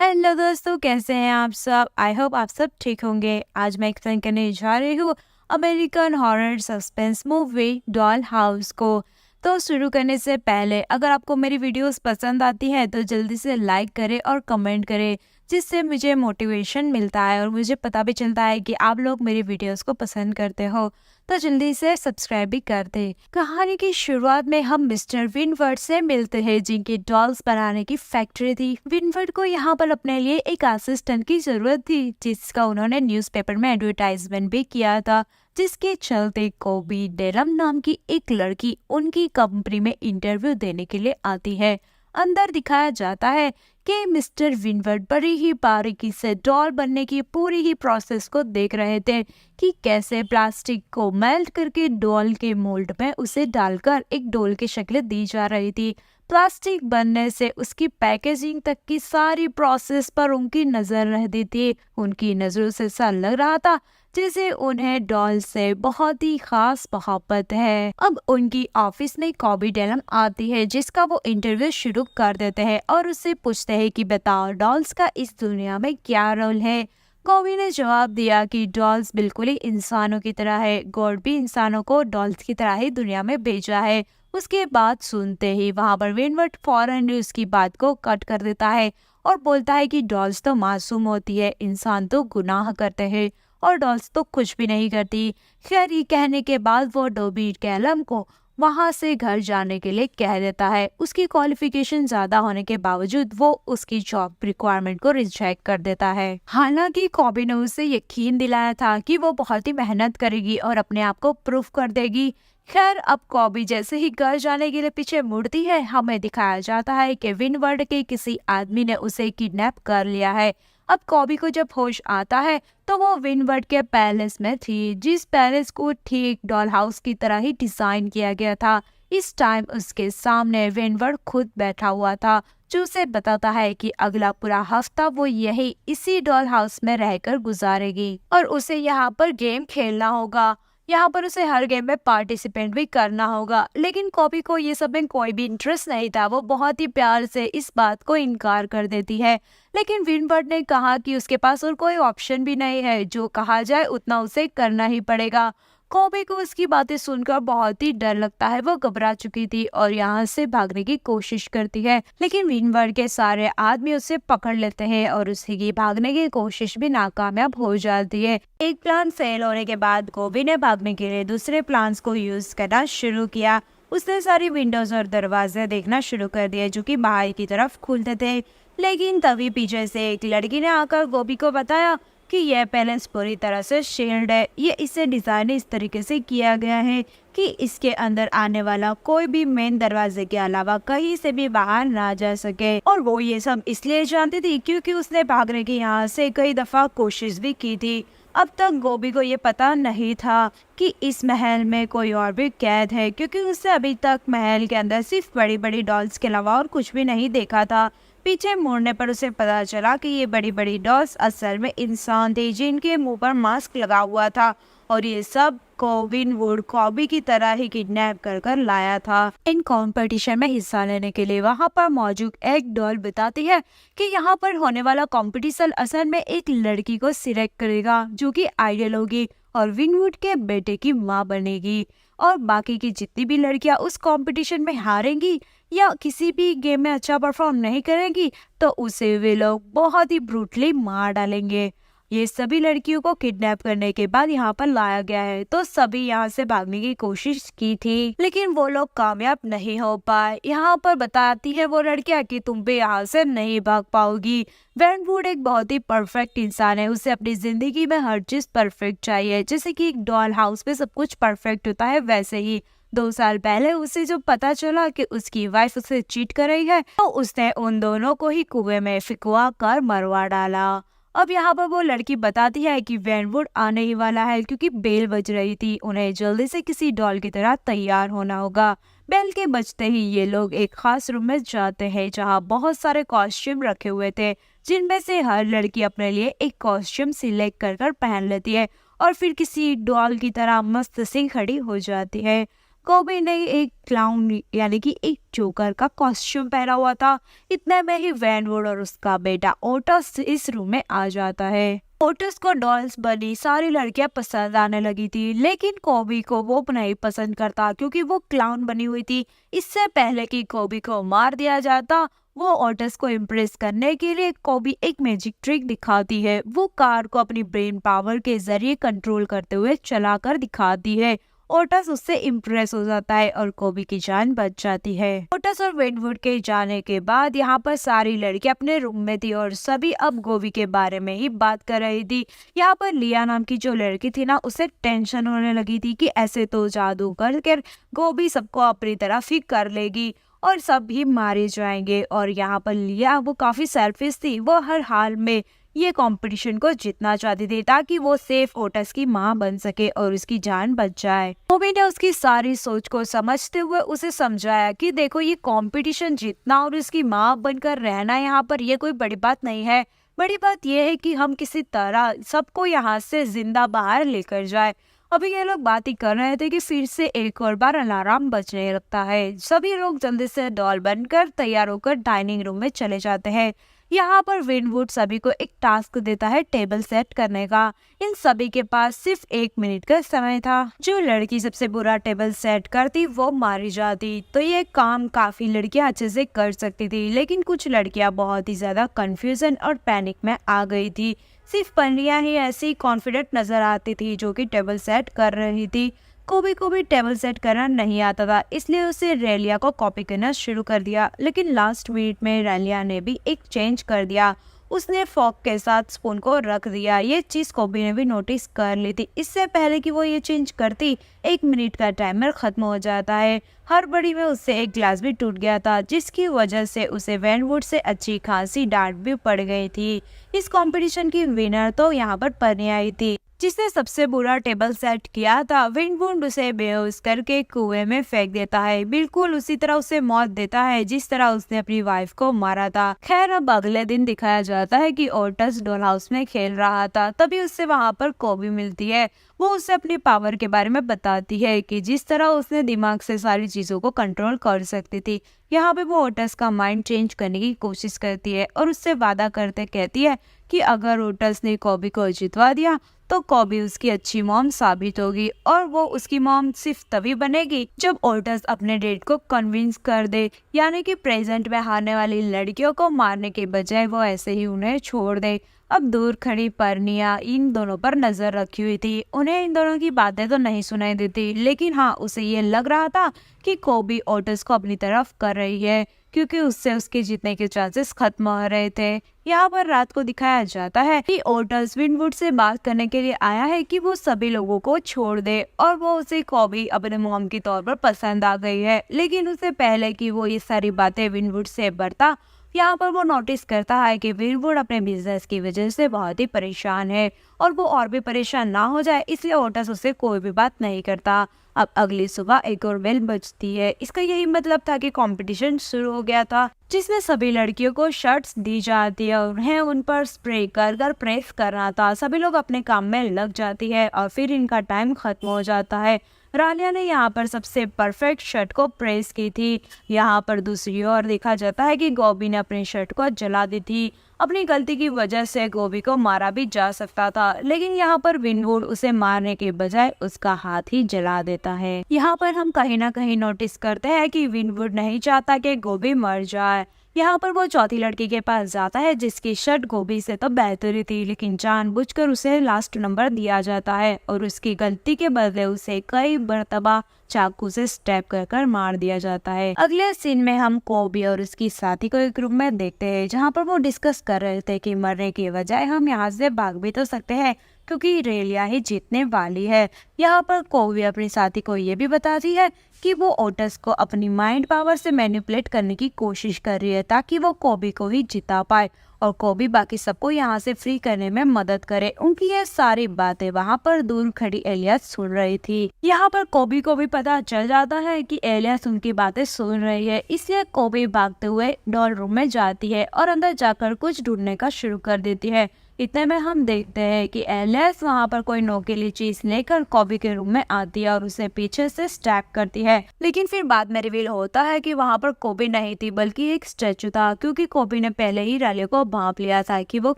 Hello दोस्तों, कैसे हैं आप सब। आई होप आप सब ठीक होंगे। आज मैं एक्सप्लेन करने जा रही हूँ American horror suspense movie doll house को। तो शुरू करने से पहले अगर आपको मेरी वीडियोस पसंद आती है तो जल्दी से लाइक करें और कमेंट करें, जिससे मुझे मोटिवेशन मिलता है और मुझे पता भी चलता है कि आप लोग मेरी वीडियोस को पसंद करते हो। तो जल्दी से सब्सक्राइब भी कर दे। कहानी की शुरुआत में हम मिस्टर विनवर्ड से मिलते हैं, जिनकी डॉल्स बनाने की फैक्ट्री थी। विनवर्ड को यहाँ पर अपने लिए एक असिस्टेंट की जरूरत थी, जिसका उन्होंने न्यूज़पेपर में एडवर्टाइजमेंट भी किया था, जिसके चलते कोबी डेरम नाम की एक लड़की उनकी कंपनी में इंटरव्यू देने के लिए आती है। अंदर दिखाया जाता है कि मिस्टर विनवर्ड बड़ी ही बारीकी से डॉल बनने की पूरी ही प्रोसेस को देख रहे थे कि कैसे प्लास्टिक को मेल्ट करके डॉल के मोल्ड में उसे डालकर एक डॉल की शक्ल दी जा रही थी। प्लास्टिक बनने से उसकी पैकेजिंग तक की सारी प्रोसेस पर उनकी नजर रहती थी। उनकी नजरों से ऐसा लग रहा था जैसे उन्हें डॉल से बहुत ही खास मोहब्बत है। अब उनकी ऑफिस में कॉबी डेलम आती है, जिसका वो इंटरव्यू शुरू कर देते हैं और उससे पूछते हैं कि बताओ डॉल्स का इस दुनिया में क्या रोल है। कॉबी ने जवाब दिया कि डॉल्स बिल्कुल ही इंसानों की तरह है। गॉड भी इंसानों को डॉल्स की तरह ही दुनिया में भेजा है। उसके बाद सुनते ही वहां पर विनवर्ड फौरन उसकी बात को कट कर देता है और बोलता है कि डॉल्स तो मासूम होती है, इंसान तो गुनाह करते हैं और डॉल्स तो कुछ भी नहीं करती। खैर, ये कहने के बाद वो डोबी कैलम को वहां से घर जाने के लिए कह देता है। उसकी क्वालिफिकेशन ज्यादा होने के बावजूद वो उसकी जॉब रिक्वायरमेंट को रिजेक्ट कर देता है। हालांकि कॉबी ने उसे यकीन दिलाया था कि वो बहुत ही मेहनत करेगी और अपने आप को प्रूव कर देगी। खैर, अब कॉबी जैसे ही घर जाने के लिए पीछे मुड़ती है, हमें दिखाया जाता है कि विनवर्ड के किसी आदमी ने उसे किडनैप कर लिया है। अब कॉबी को जब होश आता है तो वो विनवर्ड के पैलेस में थी, जिस पैलेस को ठीक डॉल हाउस की तरह ही डिजाइन किया गया था। इस टाइम उसके सामने विनवर्ड खुद बैठा हुआ था, जो उसे बताता है कि अगला पूरा हफ्ता वो यही इसी डॉल हाउस में रहकर गुजारेगी और उसे यहाँ पर गेम खेलना होगा। यहाँ पर उसे हर गेम में पार्टिसिपेट भी करना होगा। लेकिन कॉपी को ये सब में कोई भी इंटरेस्ट नहीं था। वो बहुत ही प्यार से इस बात को इनकार कर देती है। लेकिन विनवर्ड ने कहा कि उसके पास और कोई ऑप्शन भी नहीं है, जो कहा जाए उतना उसे करना ही पड़ेगा। कॉबी को उसकी बातें सुनकर बहुत ही डर लगता है। वो घबरा चुकी थी और यहाँ से भागने की कोशिश करती है, लेकिन विनवर्ड के सारे आदमी उसे पकड़ लेते हैं और उसकी भागने की कोशिश भी नाकामयाब हो जाती है। एक प्लान फेल होने के बाद कॉबी ने भागने के लिए दूसरे प्लान्स को यूज करना शुरू किया। उसने सारी विंडोज और दरवाजे देखना शुरू कर दिए जो कि बाहर की तरफ खुलते थे। लेकिन तभी पीछे से एक लड़की ने आकर कॉबी को बताया कि यह पैलेस पूरी तरह से शील्ड है। ये इसे डिजाइन इस तरीके से किया गया है कि इसके अंदर आने वाला कोई भी मेन दरवाजे के अलावा कहीं से भी बाहर ना जा सके। और वो ये सब इसलिए जानती थी क्योंकि उसने भागने की यहाँ से कई दफा कोशिश भी की थी। अब तक गोभी को ये पता नहीं था कि इस महल में कोई और भी कैद है, क्योंकि उसने अभी तक महल के अंदर सिर्फ बड़ी बड़ी डॉल्स के अलावा और कुछ भी नहीं देखा था। पीछे मुड़ने पर उसे पता चला कि ये बड़ी बड़ी डॉल्स असल में इंसान थे, जिनके मुंह पर मास्क लगा हुआ था और ये सब को विनवुड कॉबी की तरह ही किडनैप कर लाया था। इन कंपटीशन में हिस्सा लेने के लिए वहां पर मौजूद एक डॉल बताती है कि यहाँ पर होने वाला कंपटीशन असल में एक लड़की को सिलेक्ट करेगा जो कि आइडियल होगी और विनवुड के बेटे की माँ बनेगी, और बाकी की जितनी भी लड़कियां उस कंपटीशन में हारेंगी या किसी भी गेम में अच्छा परफॉर्म नहीं करेंगी तो उसे वे लोग बहुत ही ब्रूटली मार डालेंगे। ये सभी लड़कियों को किडनैप करने के बाद यहाँ पर लाया गया है, तो सभी यहाँ से भागने की कोशिश की थी, लेकिन वो लोग कामयाब नहीं हो पाए। यहाँ पर बताती है वो लड़कियाँ कि तुम भी यहाँ से नहीं भाग पाओगी। विनवुड एक बहुत ही परफेक्ट इंसान है। उसे अपनी जिंदगी में हर चीज परफेक्ट चाहिए। जैसे कि एक डॉल हाउस में सब कुछ परफेक्ट होता है, वैसे ही 2 साल पहले उसे जब पता चला कि उसकी वाइफ उसे चीट कर रही है तो उसने उन दोनों को ही कुएं में फिकवा कर मरवा डाला। अब यहाँ पर वो लड़की बताती है कि विनवुड आने ही वाला है, क्योंकि बेल बज रही थी। उन्हें जल्दी से किसी डॉल की तरह तैयार होना होगा। बेल के बजते ही ये लोग एक खास रूम में जाते हैं जहाँ बहुत सारे कॉस्ट्यूम रखे हुए थे, जिनमें से हर लड़की अपने लिए एक कॉस्ट्यूम सिलेक्ट कर पहन लेती है और फिर किसी डॉल की तरह मस्त सी खड़ी हो जाती है। कोबी ने एक क्लाउन यानी कि एक जोकर का कॉस्ट्यूम पहना हुआ था। इतने में ही वैनवुड और उसका बेटा ओटस इस रूम में आ जाता है। ओटस को डॉल्स बनी सारी लड़कियां पसंद आने लगी थी, लेकिन कोबी को वो नहीं पसंद करता क्योंकि वो क्लाउन बनी हुई थी। इससे पहले कि कोबी को मार दिया जाता, वो ओटस को इम्प्रेस करने के लिए कोबी एक मैजिक ट्रिक दिखाती है। वो कार को अपनी ब्रेन पावर के जरिए कंट्रोल करते हुए चलाकर दिखाती है। ओटस उससे इम्प्रेस हो जाता है और कोबी की जान बच जाती है। ओटस और वेनवुड के जाने के बाद यहाँ पर सारी लड़कियां अपने रूम में थी और सभी अब कोबी के बारे में ही बात कर रही थी। यहाँ पर लिया नाम की जो लड़की थी ना, उसे टेंशन होने लगी थी कि ऐसे तो जादू करके कोबी सबको अपनी तरफ ही कर लेगी और सब भी मारे जाएंगे। और यहाँ पर लिया वो काफी सेल्फिश थी, वो हर हाल में ये कंपटीशन को जीतना चाहती थी ताकि वो सेफ ओटस की मां बन सके और उसकी जान बच जाए। कोबी ने उसकी सारी सोच को समझते हुए उसे समझाया कि देखो, ये कंपटीशन जीतना और उसकी मां बनकर रहना यहाँ पर ये कोई बड़ी बात नहीं है। बड़ी बात यह है कि हम किसी तरह सबको यहाँ से जिंदा बाहर लेकर जाए। अभी ये लोग बात ही कर रहे थे कि फिर से एक और बार अलार्म बजने लगता है। सभी लोग जल्दी से डॉल बनकर तैयार होकर डाइनिंग रूम में चले जाते हैं। यहाँ पर विनवुड सभी को एक टास्क देता है टेबल सेट करने का। इन सभी के पास सिर्फ 1 मिनट का समय था। जो लड़की सबसे बुरा टेबल सेट करती वो मारी जाती। तो ये काम काफी लड़कियां अच्छे से कर सकती थी, लेकिन कुछ लड़कियां बहुत ही ज्यादा कंफ्यूजन और पैनिक में आ गई थी। सिर्फ पन्नियां ही ऐसी कॉन्फिडेंट नजर आती थी जो कि टेबल सेट कर रही थी। कोबी को भी टेबल सेट करना नहीं आता था, इसलिए उसे रेलिया को कॉपी करना शुरू कर दिया। लेकिन लास्ट मिनट में रेलिया ने भी एक चेंज कर दिया। उसने फॉक के साथ स्पून को रख दिया। ये चीज कोबी ने भी नोटिस कर ली थी। इससे पहले कि वो ये चेंज करती, 1 मिनट का टाइमर खत्म हो जाता है। हड़बड़ी में उससे एक ग्लास भी टूट गया था, जिसकी वजह से उसे वैनवुड से अच्छी खासी डांट भी पड़ गई थी। इस कंपटीशन की विनर तो यहाँ पर पन्नी आई थी, जिसने सबसे बुरा टेबल सेट किया था। विनवुड उसे बेहोश करके कुएं में फेंक देता है, बिल्कुल उसी तरह उसे मौत देता है जिस तरह उसने अपनी वाइफ को मारा था। खैर, अब अगले दिन दिखाया जाता है कि ओटस डॉल हाउस में खेल रहा था, तभी उससे वहां पर कोबी मिलती है। वो उसे अपनी पावर के बारे में बताती है कि जिस तरह उसने दिमाग से सारी चीजों को कंट्रोल कर सकती थी। यहाँ पे वो ओटस का माइंड चेंज करने की कोशिश करती है और उससे वादा करते कहती है कि अगर ओटस ने कोबी को जितवा दिया तो कोबी उसकी अच्छी मॉम साबित होगी और वो उसकी मॉम सिर्फ तभी बनेगी जब ओटस अपने डेड को कन्विंस कर दे, यानी कि प्रेजेंट में हारने वाली लड़कियों को मारने के बजाय वो ऐसे ही उन्हें छोड़ दे। अब दूर खड़ी परनिया इन दोनों पर नजर रखी हुई थी। उन्हें इन दोनों की बातें तो नहीं सुनाई देती, लेकिन हाँ, उसे ये लग रहा था कि कोबी ओटस को अपनी तरफ कर रही है, क्योंकि उससे उसके जीतने के चांसेस खत्म हो रहे थे। यहाँ पर रात को दिखाया जाता है कि ओटस विनवुड से बात करने के लिए आया है कि वो सभी लोगों को छोड़ दे और वो उसे कोबी अपने मॉम के तौर पर पसंद आ गई है। लेकिन उससे पहले कि वो ये सारी बातें विनवुड से बरता, यहाँ पर वो नोटिस करता है कि विनवुड अपने बिजनेस की वजह से बहुत ही परेशान है और वो और भी परेशान ना हो जाए, इसलिए ओटस उससे कोई भी बात नहीं करता। अब अगली सुबह एक और बेल बजती है। इसका यही मतलब था कि कंपटीशन शुरू हो गया था, जिसमें सभी लड़कियों को शर्ट्स दी जाती है और उन्हें उन पर स्प्रे कर प्रेस करना था। सभी लोग अपने काम में लग जाती है और फिर इनका टाइम खत्म हो जाता है। रालिया ने यहाँ पर सबसे परफेक्ट शर्ट को प्रेस की थी। यहाँ पर दूसरी ओर देखा जाता है कि कोबी ने अपनी शर्ट को जला दी थी। अपनी गलती की वजह से कोबी को मारा भी जा सकता था, लेकिन यहाँ पर विनवुड उसे मारने के बजाय उसका हाथ ही जला देता है। यहाँ पर हम कहीं ना कहीं नोटिस करते हैं कि विनवुड नहीं चाहता कि कोबी मर जाए। यहाँ पर वो चौथी लड़की के पास जाता है जिसकी शर्ट कोबी से तो बेहतरी थी, लेकिन जानबूझकर उसे लास्ट नंबर दिया जाता है और उसकी गलती के बदले उसे कई मर्तबा चाकू से स्टैब कर मार दिया जाता है। अगले सीन में हम कोबी और उसकी साथी को एक रूम में देखते हैं, जहाँ पर वो डिस्कस कर रहे थे कि मरने के बजाय हम यहाँ से भाग भी तो सकते हैं क्योंकि रेलिया ही जीतने वाली है। यहाँ पर कोबी अपनी साथी को ये भी बताती है कि वो ओटस को अपनी माइंड पावर से मैनिपुलेट करने की कोशिश कर रही है ताकि वो कोबी को ही जिता पाए और कोबी बाकी सबको यहाँ से फ्री करने में मदद करे। उनकी ये सारी बातें वहाँ पर दूर खड़ी एलियस सुन रही थी। यहाँ पर कोबी को भी पता चल जाता है कि एलियस उनकी बातें सुन रही है, इसलिए कोबी भागते हुए डॉल रूम में जाती है और अंदर जाकर कुछ ढूंढने का शुरू कर देती है। इतने में हम देखते हैं कि एलिस वहाँ पर कोई नोकीली चीज लेकर कॉबी के रूम में आती है और उसे पीछे से स्टैब करती है। लेकिन फिर बाद में रिवील होता है कि वहाँ पर कॉबी नहीं थी बल्कि एक स्टैचू था, क्योंकि कॉबी ने पहले ही रैली को भांप लिया था कि वो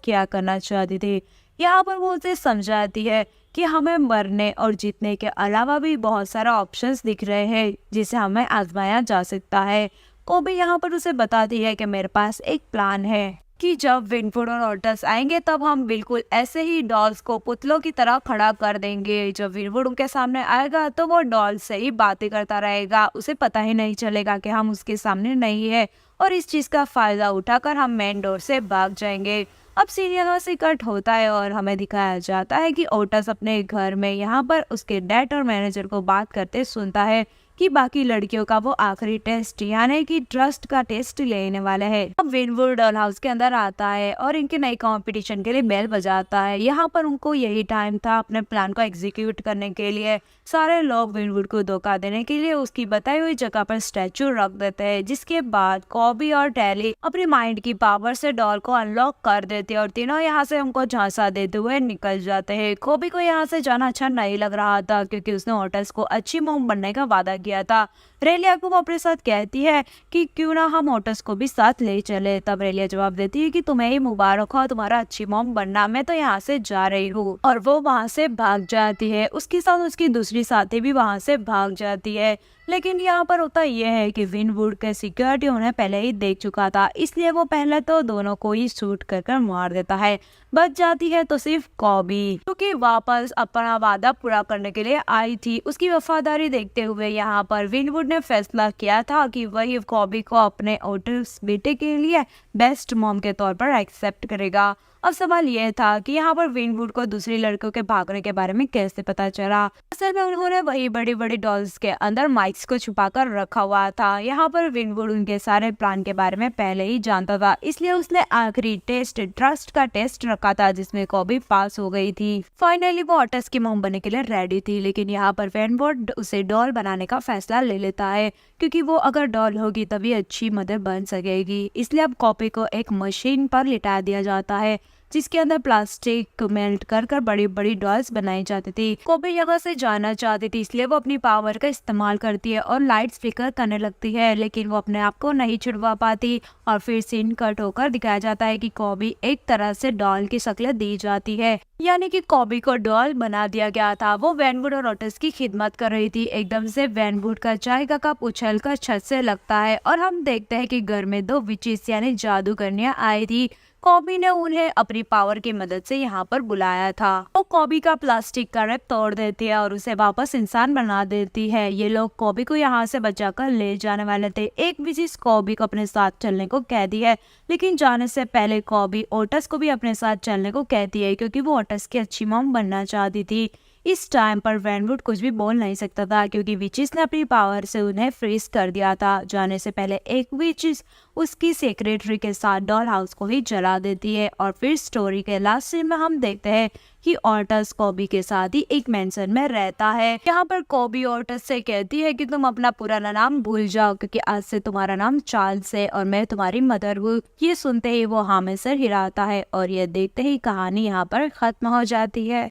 क्या करना चाहती थी। यहाँ पर वो उसे समझाती है कि हमें मरने और जीतने के अलावा भी बहुत सारा ऑप्शंस दिख रहे हैं जिसे हमें आजमाया जा सकता है। कॉबी यहाँ पर उसे बताती है कि मेरे पास एक प्लान है कि जब विनवुड और ऑटस आएंगे तब हम बिल्कुल ऐसे ही डॉल्स को पुतलों की तरह खड़ा कर देंगे। जब विनवुड उनके सामने आएगा तो वो डॉल से ही बातें करता रहेगा, उसे पता ही नहीं चलेगा कि हम उसके सामने नहीं है, और इस चीज का फायदा उठाकर हम मेन डोर से भाग जाएंगे। अब सीन यहाँ से कट होता है और हमें दिखाया जाता है कि ओटस अपने घर में यहाँ पर उसके डैड और मैनेजर को बात करते सुनता है कि बाकी लड़कियों का वो आखिरी टेस्ट यानी कि ट्रस्ट का टेस्ट लेने वाला है। अब विनवुड डॉल हाउस के अंदर आता है और इनके नए कंपटीशन के लिए बेल बजाता है। यहाँ पर उनको यही टाइम था अपने प्लान को एग्जीक्यूट करने के लिए। सारे लोग विनवुड को धोखा देने के लिए उसकी बताई हुई जगह पर स्टैचू रख देते हैं, जिसके बाद कॉबी और टैली अपनी माइंड की पावर से डॉल को अनलॉक कर देते हैं और तीनों यहाँ से उनको झांसा देते हुए निकल जाते हैं। कॉबी को यहाँ से जाना अच्छा नहीं लग रहा था क्योंकि उसने ओटस को अच्छी मॉम बनने का वादा किया था। रेलिया को वो अपने साथ कहती है कि क्यों ना हम ओटस को भी साथ ले चले। तब रेलिया जवाब देती है कि तुम्हें ही मुबारक हो तुम्हारा अच्छी मॉम बनना, मैं तो यहाँ से जा रही हूँ, और वो वहाँ से भाग जाती है। उसके साथ उसकी दूसरी साथी भी वहाँ से भाग जाती है। लेकिन यहाँ पर होता यह है कि विनवुड के सिक्योरिटी उन्हें पहले ही देख चुका था, इसलिए वो पहले तो दोनों को ही शूट कर मार देता है। बच जाती है तो सिर्फ कॉबी, क्योंकि वापस अपना वादा पूरा करने के लिए आई थी। उसकी वफादारी देखते हुए यहाँ पर विनवुड ने फैसला किया था कि वही कॉबी को अपने ओटस बेटे के लिए बेस्ट मॉम के तौर पर एक्सेप्ट करेगा। अब सवाल यह था कि यहाँ पर विनवुड को दूसरी लड़कियों के भागने के बारे में कैसे पता चला। असल में उन्होंने वही बड़ी बड़ी डॉल्स के अंदर माइक्स को छुपाकर रखा हुआ था। यहाँ पर विनवुड उनके सारे प्लान के बारे में पहले ही जानता था, इसलिए उसने आखिरी टेस्ट ट्रस्ट का टेस्ट रखा था जिसमें कॉबी पास हो गई थी। फाइनली वो ऑटस की मॉम बनने के लिए रेडी थी, लेकिन यहाँ पर विनवुड उसे डॉल बनाने का फैसला ले लेता है क्योंकि वो अगर डॉल होगी तभी अच्छी मदर बन सकेगी। इसलिए अब कॉपी को एक मशीन पर लिटा दिया जाता है जिसके अंदर प्लास्टिक मेल्ट कर बड़ी बड़ी डॉल्स बनाई जाती थी। कॉबी यहाँ से जाना चाहती थी, इसलिए वो अपनी पावर का इस्तेमाल करती है और लाइट्स फ्लिकर करने लगती है, लेकिन वो अपने आप को नहीं छुड़वा पाती। और फिर सीन कट होकर दिखाया जाता है कि कॉबी एक तरह से डॉल की शक्ल दी जाती है, यानी कि कॉबी को डॉल बना दिया गया था। वो विनवुड और ओटस की खिदमत कर रही थी। एकदम से विनवुड का चाय का कप उछलकर छत से लगता है और हम देखते हैं कि घर में दो विचेस यानी जादूगरनियां आई थी। कॉबी ने उन्हें अपनी पावर की मदद से यहाँ पर बुलाया था। वो कॉबी का प्लास्टिक का रैप तोड़ देती है और उसे वापस इंसान बना देती है। ये लोग कॉबी को यहाँ से बचाकर ले जाने वाले थे। एक विशेष कॉबी को अपने साथ चलने को कहती है, लेकिन जाने से पहले कॉबी ओटस को भी अपने साथ चलने को कहती है क्योंकि वो ओटस की अच्छी मॉम बनना चाहती थी। इस टाइम पर विनवुड कुछ भी बोल नहीं सकता था क्योंकि विचेस ने अपनी पावर से उन्हें फ्रीज कर दिया था। जाने से पहले एक विचेस उसकी सेक्रेटरी के साथ डॉल हाउस को ही जला देती है। और फिर स्टोरी के लास्ट सीन में हम देखते हैं कि ऑटस कॉबी के साथ ही एक मेंशन में रहता है। यहाँ पर कॉबी ऑटस से कहती है कि तुम अपना पुराना नाम भूल जाओ क्योंकि आज से तुम्हारा नाम चार्ल्स है और मैं तुम्हारी मदर हूँ। ये सुनते ही वो हाँ में सर हिलाता है और ये देखते ही कहानी यहाँ पर खत्म हो जाती है।